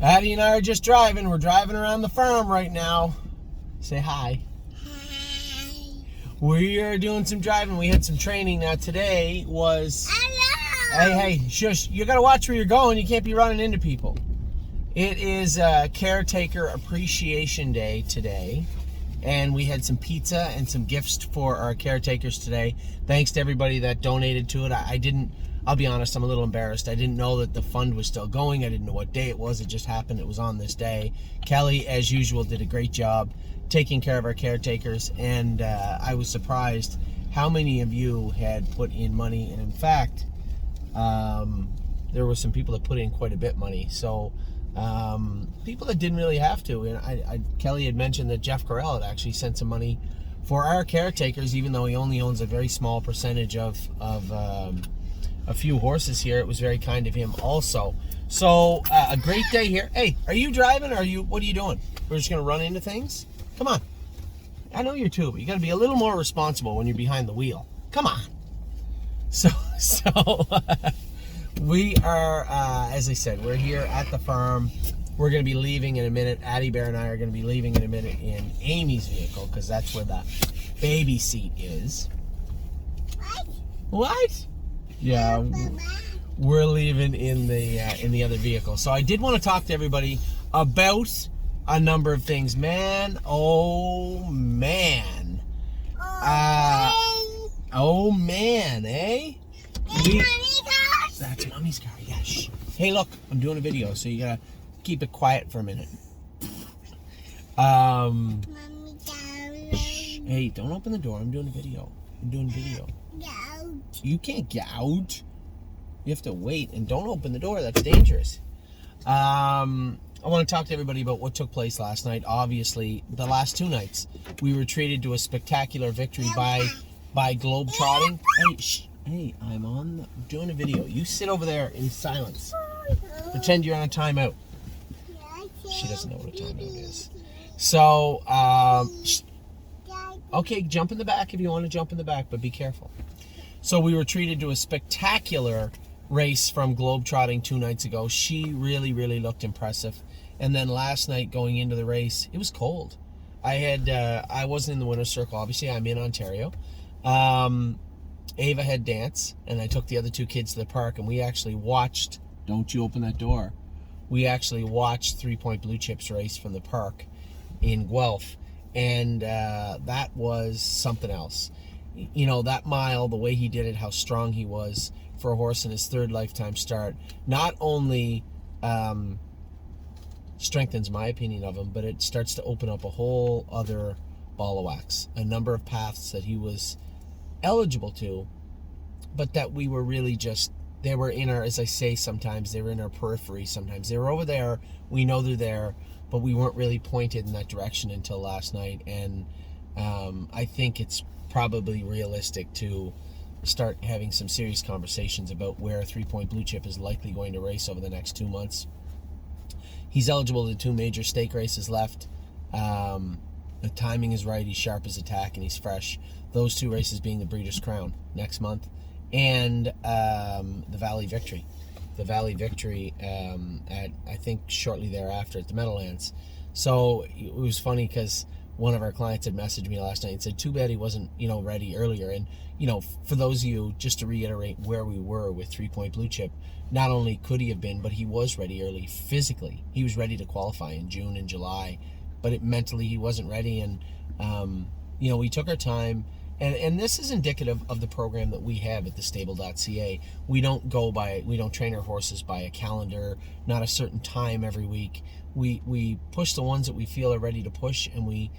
Addie and I are just driving. We're driving around the farm right now. Say hi. Hi. We are doing some driving. We had some training. Now today was... Hello. Hey, shush. You got to watch where you're going. You can't be running into people. It is Caretaker Appreciation Day today. And we had some pizza and some gifts for our caretakers today. Thanks to everybody that donated to it. I'll be honest, I'm a little embarrassed. I didn't know that the fund was still going. I didn't know what day it was. It just happened. It was on this day. Kelly, as usual, did a great job taking care of our caretakers. And I was surprised how many of you had put in money. And in fact, there were some people that put in quite a bit of money. So people that didn't really have to. And Kelly had mentioned that Jeff Carell had actually sent some money for our caretakers, even though he only owns a very small percentage of a few horses here. It was very kind of him also. So a great day here. Hey, are you driving or what are you doing? We're just going to run into things? Come on. I know you're too, but you got to be a little more responsible when you're behind the wheel. Come on. So we are, as I said, we're here at the farm. We're going to be leaving in a minute. Addie Bear and I are going to be leaving in a minute in Amy's vehicle because that's where the baby seat is. What? Yeah, we're leaving in the other vehicle. So I did want to talk to everybody about a number of things. Man, oh man. Oh man, eh? That's Mommy's car, yeah. Shh. Hey, look, I'm doing a video, so you gotta keep it quiet for a minute. Shh. Hey, don't open the door. I'm doing a video. You can't get out. You have to wait, and don't open the door. That's dangerous. I want to talk to everybody about what took place last night. Obviously, the last two nights, we were treated to a spectacular victory by Globetrotting. Hey, shh. Hey, I'm doing a video. You sit over there in silence. Pretend you're on a timeout. She doesn't know what a timeout is. So, okay, jump in the back if you want to jump in the back, but be careful. So we were treated to a spectacular race from Globetrotting 2 nights ago. She really, really looked impressive. And then last night going into the race, it was cold. I wasn't in the winner's circle. Obviously, I'm in Ontario. Ava had dance, and I took the other 2 kids to the park, and we actually watched, don't you open that door, we actually watched 3 Point Blue Chips race from the park in Guelph, and that was something else. You know, that mile, the way he did it, how strong he was for a horse in his 3rd lifetime start, not only strengthens my opinion of him, but it starts to open up a whole other ball of wax, a number of paths that he was eligible to, but that we were really just, they were in our, as I say sometimes, they were in our periphery sometimes. They were over there, we know they're there, but we weren't really pointed in that direction until last night. And I think it's probably realistic to start having some serious conversations about where 3 Point Blue Chip is likely going to race over the next 2 months. He's eligible to 2 major stake races left. The timing is right. He's sharp as attack and he's fresh. Those 2 races being the Breeders' Crown next month and the Valley Victory. The Valley Victory at, I think, shortly thereafter at the Meadowlands. So it was funny because one of our clients had messaged me last night and said, too bad he wasn't, ready earlier. And, for those of you, just to reiterate where we were with 3 Point Blue Chip, not only could he have been, but he was ready early physically. He was ready to qualify in June and July, but mentally he wasn't ready. And, we took our time. And this is indicative of the program that we have at thestable.ca. We don't train our horses by a calendar, not a certain time every week. We push the ones that we feel are ready to push, and we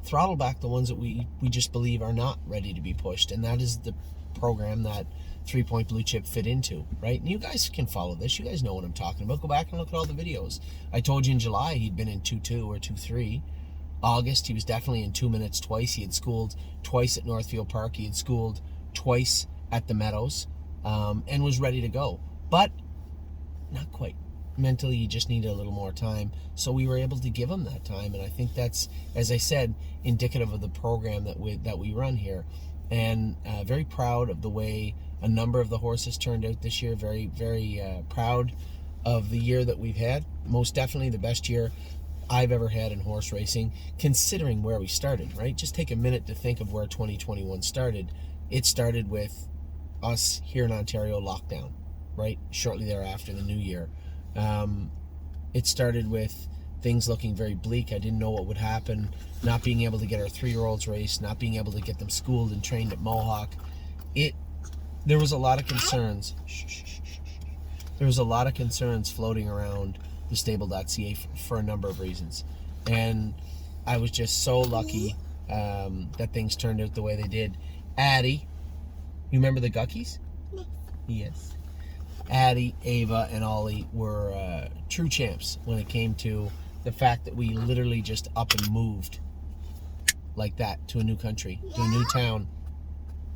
throttle back the ones that we just believe are not ready to be pushed. And that is the program that 3 Point Blue Chip fit into, right? And you guys can follow this. You guys know what I'm talking about. Go back and look at all the videos. I told you in July he'd been in 2-2 or 2-3. August, he was definitely in 2 minutes twice. He had schooled twice at Northfield Park. He had schooled twice at the Meadows, and was ready to go. But not quite. Mentally, he just needed a little more time. So we were able to give him that time. And I think that's, as I said, indicative of the program that we run here. And very proud of the way a number of the horses turned out this year. Very, very proud of the year that we've had. Most definitely the best year I've ever had in horse racing, considering where we started, right? Just take a minute to think of where 2021 started. It started with us here in Ontario lockdown, right? Shortly thereafter, the new year. It started with things looking very bleak. I didn't know what would happen. Not being able to get our 3-year-olds raced, not being able to get them schooled and trained at Mohawk. There was a lot of concerns. There was a lot of concerns floating around the stable.ca for a number of reasons. And I was just so lucky that things turned out the way they did. Addie, you remember the Guckies? Yes. Addie, Ava, and Ollie were true champs when it came to the fact that we literally just up and moved like that to a new country, to a new town,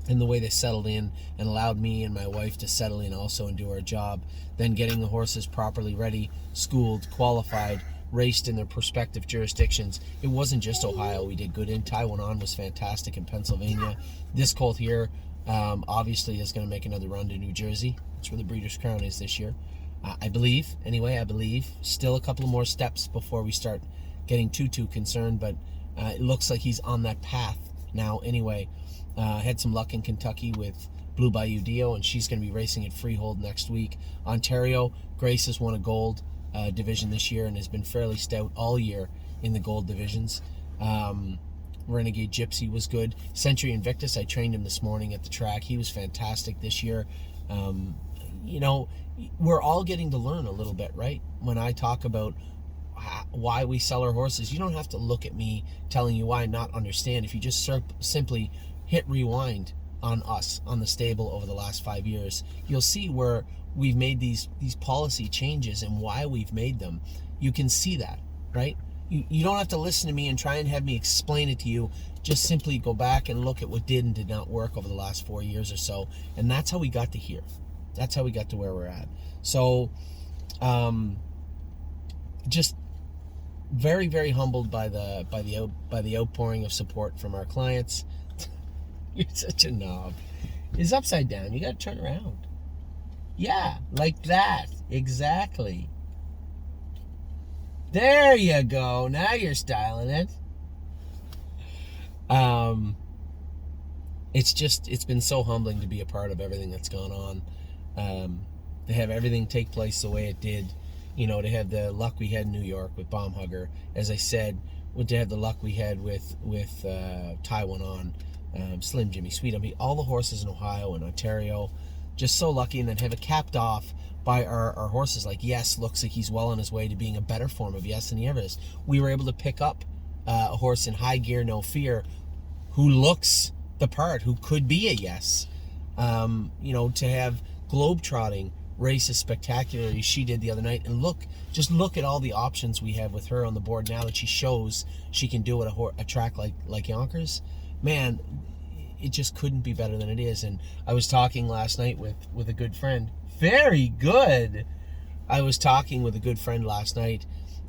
and the way they settled in and allowed me and my wife to settle in also and do our job, then getting the horses properly ready, schooled, qualified, raced in their prospective jurisdictions. It wasn't just Ohio we did good in. Taiwan was fantastic in Pennsylvania. This colt here obviously is going to make another run to New Jersey. That's where the Breeders' Crown is this year. I believe. Still a couple of more steps before we start getting too concerned, but it looks like he's on that path now anyway. Had some luck in Kentucky with Blue Bayou Dio, and she's going to be racing at Freehold next week. Ontario, Grace has won a gold division this year and has been fairly stout all year in the gold divisions. Renegade Gypsy was good. Century Invictus, I trained him this morning at the track. He was fantastic this year. We're all getting to learn a little bit, right? When I talk about why we sell our horses, you don't have to look at me telling you why, not understand. If you just simply hit rewind on us, on the stable over the last 5 years, you'll see where we've made these policy changes and why we've made them. You can see that, right? You don't have to listen to me and try and have me explain it to you. Just simply go back and look at what did and did not work over the last 4 years or so. And that's how we got to here. That's how we got to where we're at. So, just very, very humbled by the outpouring of support from our clients. You're such a knob. It's upside down. You got to turn around. Yeah, like that. Exactly. There you go. Now you're styling it. It's been so humbling to be a part of everything that's gone on. To have everything take place the way it did. To have the luck we had in New York with Bomb Hugger. As I said, to have the luck we had with Taiwan, Slim Jimmy, Sweet Umby, all the horses in Ohio and Ontario. Just so lucky, and then have it capped off by our horses. Like Yes looks like he's well on his way to being a better form of Yes than he ever is. We were able to pick up a horse in High Gear No Fear who looks the part, who could be a Yes. To have Globetrotting race as spectacularly as she did the other night, and look at all the options we have with her on the board now that she shows she can do it a track like Yonkers. Man, it just couldn't be better than it is. And I was talking last night with a good friend. Very good. I was talking with a good friend last night,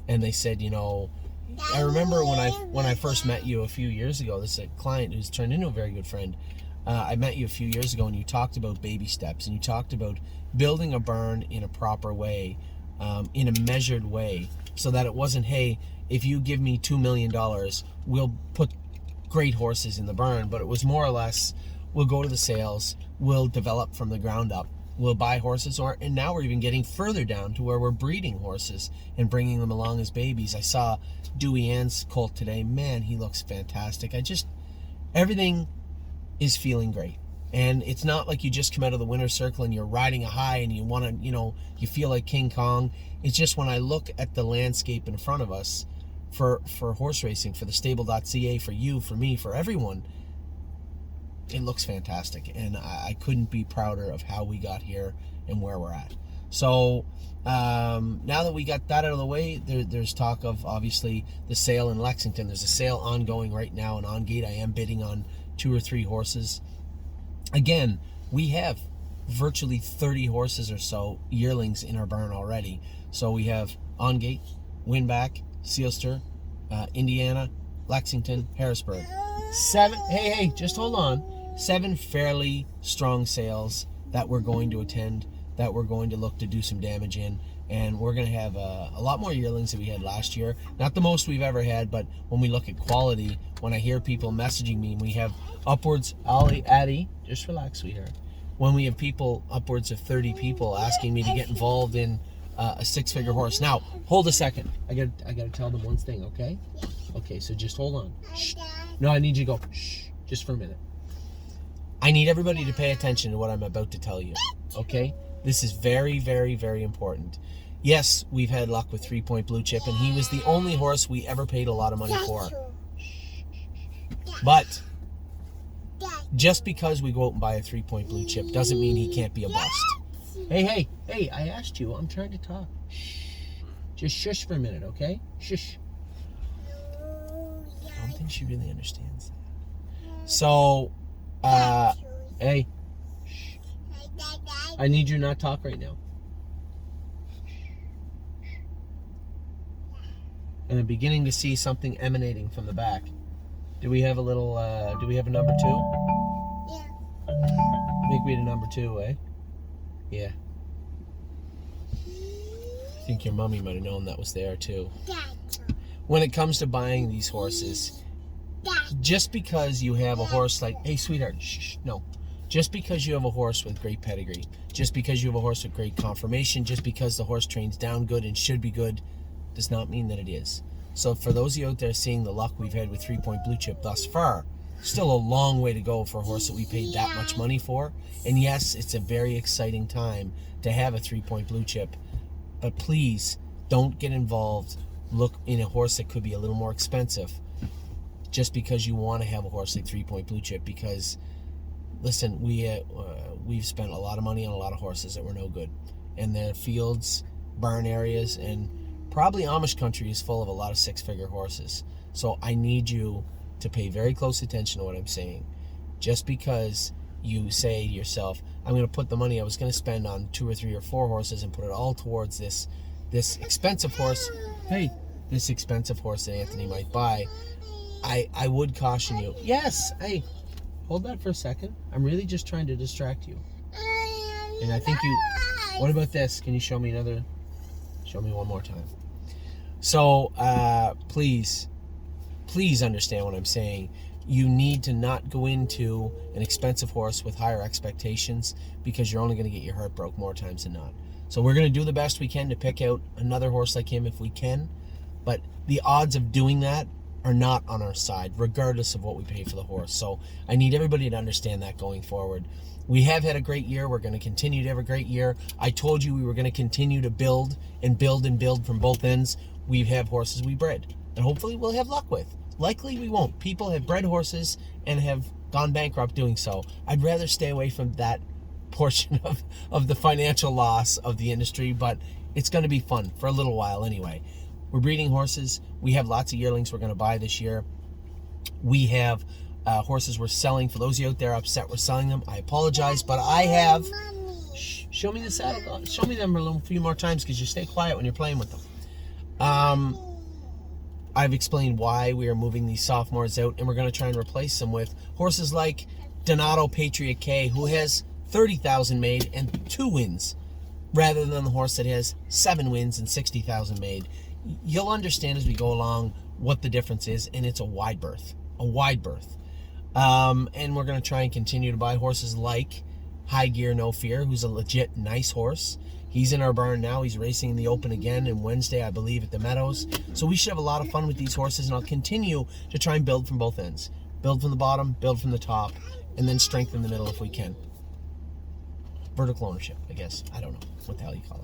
and they said, I remember when I first met you a few years ago. This is a client who's turned into a very good friend. I met you a few years ago, and you talked about baby steps, and you talked about building a barn in a proper way, in a measured way, so that it wasn't, hey, if you give me $2 million, we'll put great horses in the barn. But it was more or less, we'll go to the sales, we'll develop from the ground up, we'll buy horses, and now we're even getting further down to where we're breeding horses and bringing them along as babies. I saw Dewey Ann's colt today. Man, he looks fantastic. Everything is feeling great. And it's not like you just come out of the winner's circle and you're riding a high and you want to, you feel like King Kong. It's just when I look at the landscape in front of us for horse racing, for the stable.ca, for you, for me, for everyone, it looks fantastic. And I couldn't be prouder of how we got here and where we're at. So now that we got that out of the way, there's talk of obviously the sale in Lexington. There's a sale ongoing right now and on gate. I am bidding on 2 or 3 horses. Again, we have virtually 30 horses or so yearlings in our barn already. So we have On Gate, Winback, Sealster, Indiana, Lexington, Harrisburg. 7, hey, just hold on. 7 fairly strong sales that we're going to attend that we're going to look to do some damage in. And we're going to have a lot more yearlings than we had last year. Not the most we've ever had, but when we look at quality, when I hear people messaging me, we have upwards, Addie, just relax, sweetheart. When we have people, upwards of 30 people asking me to get involved in a 6-figure horse. Now, hold a second. I gotta tell them one thing, okay? Okay, so just hold on. Shh. No, I need you to go, shh, just for a minute. I need everybody to pay attention to what I'm about to tell you, okay? This is very, very, very important. Yes, we've had luck with 3-Point Blue Chip, and he was the only horse we ever paid a lot of money for. But just because we go out and buy a 3-Point Blue Chip doesn't mean he can't be a bust. Hey, I asked you. I'm trying to talk. Shh. Just shush for a minute, okay? Shush. I don't think she really understands that. So, hey, shh. I need you to not talk right now. And I'm beginning to see something emanating from the back. Do we have a little, do we have a number 2? Yeah. I think we had a number 2, eh? Yeah. I think your mommy might have known that was there too. When it comes to buying these horses, just because you have a horse like, hey sweetheart, shh, no. Just because you have a horse with great pedigree, just because you have a horse with great conformation, just because the horse trains down good and should be good, does not mean that it is. So for those of you out there seeing the luck we've had with 3-Point Blue Chip thus far, still a long way to go for a horse that we paid that much money for. And yes, it's a very exciting time to have a 3-Point Blue Chip, but please don't get involved. Look in a horse that could be a little more expensive just because you want to have a horse like 3-Point Blue Chip, because listen, we've spent a lot of money on a lot of horses that were no good, and their fields, barn areas, and probably Amish country is full of a lot of 6-figure horses. So I need you to pay very close attention to what I'm saying. Just because you say to yourself, I'm going to put the money I was going to spend on 2 or 3 or 4 horses and put it all towards this expensive horse. Hey, this expensive horse that Anthony might buy. I would caution you. Yes, hey, hold that for a second. I'm really just trying to distract you. And I think you, what about this? Can you show me one more time? So, please understand what I'm saying. You need to not go into an expensive horse with higher expectations, because you're only going to get your heart broke more times than not. So we're going to do the best we can to pick out another horse like him if we can, but the odds of doing that are not on our side, regardless of what we pay for the horse. So I need everybody to understand that going forward. We have had a great year. We're going to continue to have a great year. I told you we were going to continue to build and build and build from both ends. We have horses we bred, and hopefully we'll have luck with. Likely we won't. People have bred horses and have gone bankrupt doing so. I'd rather stay away from that portion of the financial loss of the industry, but it's going to be fun for a little while anyway. We're breeding horses. We have lots of yearlings we're going to buy this year. We have horses we're selling. For those of you out there upset we're selling them, I apologize, but I have... Shh, show me the saddle. Show me them a few more times, because you stay quiet when you're playing with them. I've explained why we are moving these sophomores out, and we're going to try and replace them with horses like Donato Patriot K, who has 30,000 made and 2 wins, rather than the horse that has 7 wins and 60,000 made. You'll understand as we go along what the difference is, and it's a wide berth. And we're going to try and continue to buy horses like High Gear No Fear, who's a legit nice horse. He's in our barn now. He's racing in the Open again on Wednesday, I believe, at the Meadows. So we should have a lot of fun with these horses, and I'll continue to try and build from both ends. Build from the bottom, build from the top, and then strengthen the middle if we can. Vertical ownership, I guess. I don't know what the hell you call it.